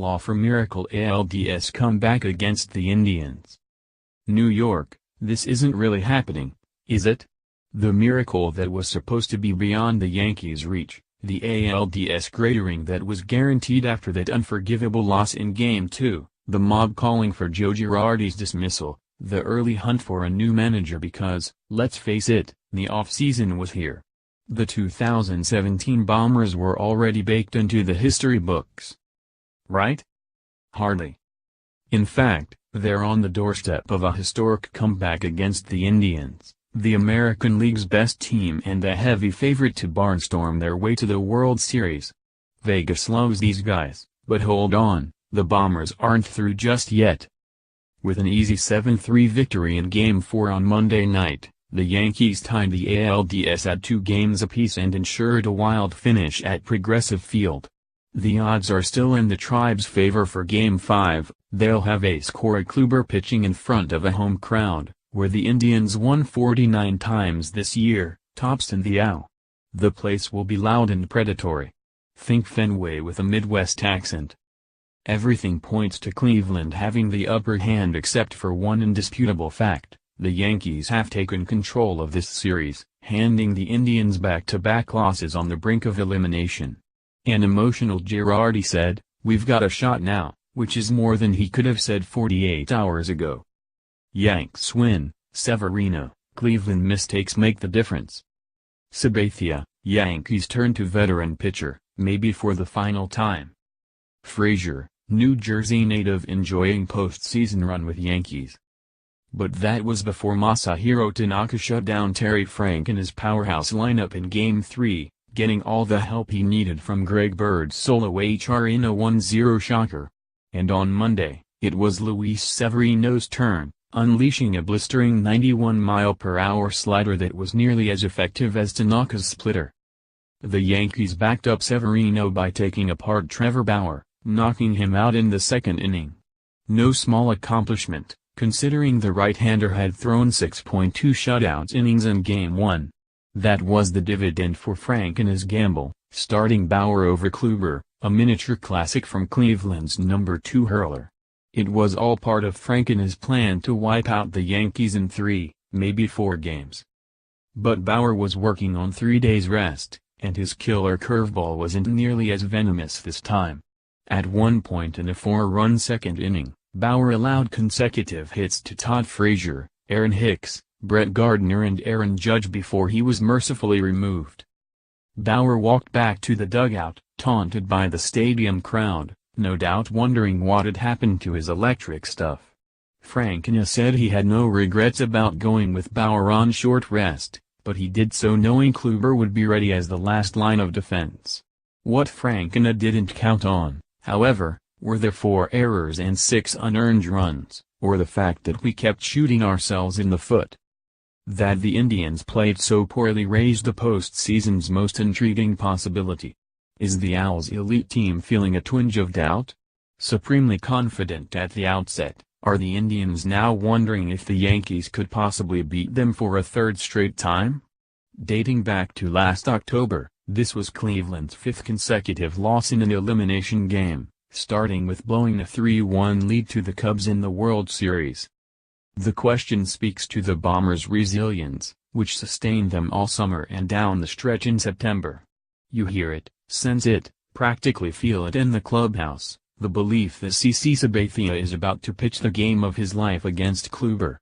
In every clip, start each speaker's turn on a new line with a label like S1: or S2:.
S1: offer miracle ALDS comeback against the Indians. New York, this isn't really happening, is it? The miracle that was supposed to be beyond the Yankees' reach, the ALDS cratering that was guaranteed after that unforgivable loss in Game 2, the mob calling for Joe Girardi's dismissal, the early hunt for a new manager because, let's face it, the offseason was here. The 2017 Bombers were already baked into the history books. Right? Hardly. In fact, they're on the doorstep of a historic comeback against the Indians, the American League's best team and the heavy favorite to barnstorm their way to the World Series. Vegas loves these guys, but hold on, the Bombers aren't through just yet. With an easy 7-3 victory in Game 4 on Monday night, the Yankees tied the ALDS at 2 games apiece and ensured a wild finish at Progressive Field. The odds are still in the Tribe's favor for Game 5, they'll have ace Corey Kluber pitching in front of a home crowd, where the Indians won 49 times this year, tops in the AL. The place will be loud and predatory. Think Fenway with a Midwest accent. Everything points to Cleveland having the upper hand except for one indisputable fact: the Yankees have taken control of this series, handing the Indians back-to-back losses on the brink of elimination. An emotional Girardi said, "We've got a shot now," which is more than he could have said 48 hours ago. Yanks win, Severino, Cleveland mistakes make the difference. Sabathia, Yankees turn to veteran pitcher, maybe for the final time. Frazier, New Jersey native enjoying postseason run with Yankees. But that was before Masahiro Tanaka shut down Terry Frank and his powerhouse lineup in Game 3, getting all the help he needed from Greg Bird's solo HR in a 1-0 shocker. And on Monday, it was Luis Severino's turn, unleashing a blistering 91-mile-per-hour slider that was nearly as effective as Tanaka's splitter. The Yankees backed up Severino by taking apart Trevor Bauer, knocking him out in the second inning. No small accomplishment, considering the right-hander had thrown 6.2 shutout innings in Game 1. That was the dividend for Frank and his gamble, starting Bauer over Kluber, a miniature classic from Cleveland's number 2 hurler. It was all part of Frank and his plan to wipe out the Yankees in 3, maybe 4 games. But Bauer was working on 3 days rest, and his killer curveball wasn't nearly as venomous this time. At one point in a 4-run second inning, Bauer allowed consecutive hits to Todd Frazier, Aaron Hicks, Brett Gardner and Aaron Judge before he was mercifully removed. Bauer walked back to the dugout, taunted by the stadium crowd, no doubt wondering what had happened to his electric stuff. Frankina said he had no regrets about going with Bauer on short rest, but he did so knowing Kluber would be ready as the last line of defense. What Frankina didn't count on, however, were the 4 errors and 6 unearned runs, or the fact that we kept shooting ourselves in the foot. That the Indians played so poorly raised the postseason's most intriguing possibility. Is the Owls' elite team feeling a twinge of doubt? Supremely confident at the outset, are the Indians now wondering if the Yankees could possibly beat them for a 3rd straight time? Dating back to last October, this was Cleveland's 5th consecutive loss in an elimination game, starting with blowing a 3-1 lead to the Cubs in the World Series. The question speaks to the Bombers' resilience, which sustained them all summer and down the stretch in September. You hear it, sense it, practically feel it in the clubhouse, the belief that CC Sabathia is about to pitch the game of his life against Kluber.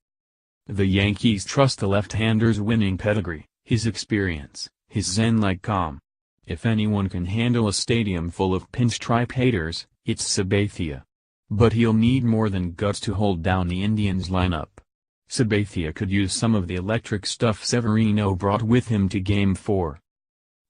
S1: The Yankees trust the left-hander's winning pedigree, his experience, his zen-like calm. If anyone can handle a stadium full of pinstripe haters, it's Sabathia. But he'll need more than guts to hold down the Indians lineup. Sabathia could use some of the electric stuff Severino brought with him to Game 4.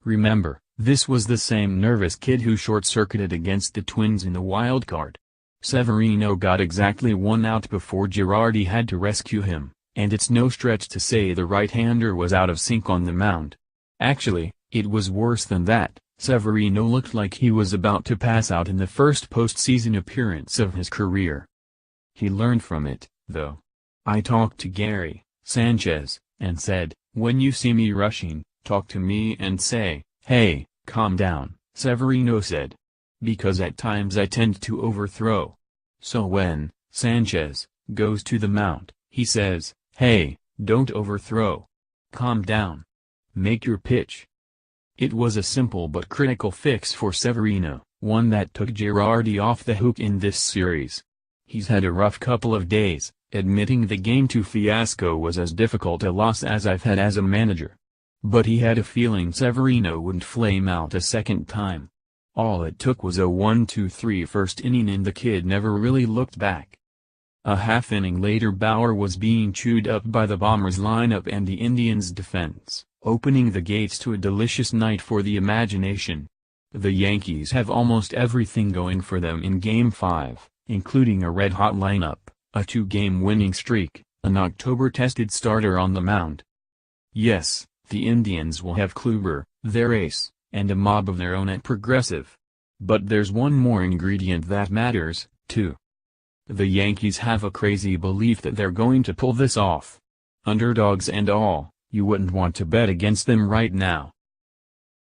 S1: Remember, this was the same nervous kid who short-circuited against the Twins in the wild card. Severino got exactly 1 out before Girardi had to rescue him, and it's no stretch to say the right-hander was out of sync on the mound. Actually, it was worse than that. Severino looked like he was about to pass out in the first postseason appearance of his career. He learned from it, though. I talked to Gary Sanchez, and said, "When you see me rushing, talk to me and say, 'Hey, calm down,'" Severino said. because at times I tend to overthrow. So when Sanchez goes to the mound, he says, "Hey, don't overthrow. Calm down. Make your pitch." It was a simple but critical fix for Severino, one that took Girardi off the hook in this series. He's had a rough couple of days, admitting the Game 2 fiasco was as difficult a loss as I've had as a manager. But he had a feeling Severino wouldn't flame out a second time. All it took was a 1-2-3 first inning and the kid never really looked back. A half inning later Bauer was being chewed up by the Bombers lineup and the Indians defense, opening the gates to a delicious night for the imagination. The Yankees have almost everything going for them in Game 5, including a red-hot lineup, a 2-game winning streak, an October-tested starter on the mound. Yes, the Indians will have Kluber, their ace, and a mob of their own at Progressive. But there's one more ingredient that matters, too. The Yankees have a crazy belief that they're going to pull this off. Underdogs and all, you wouldn't want to bet against them right now.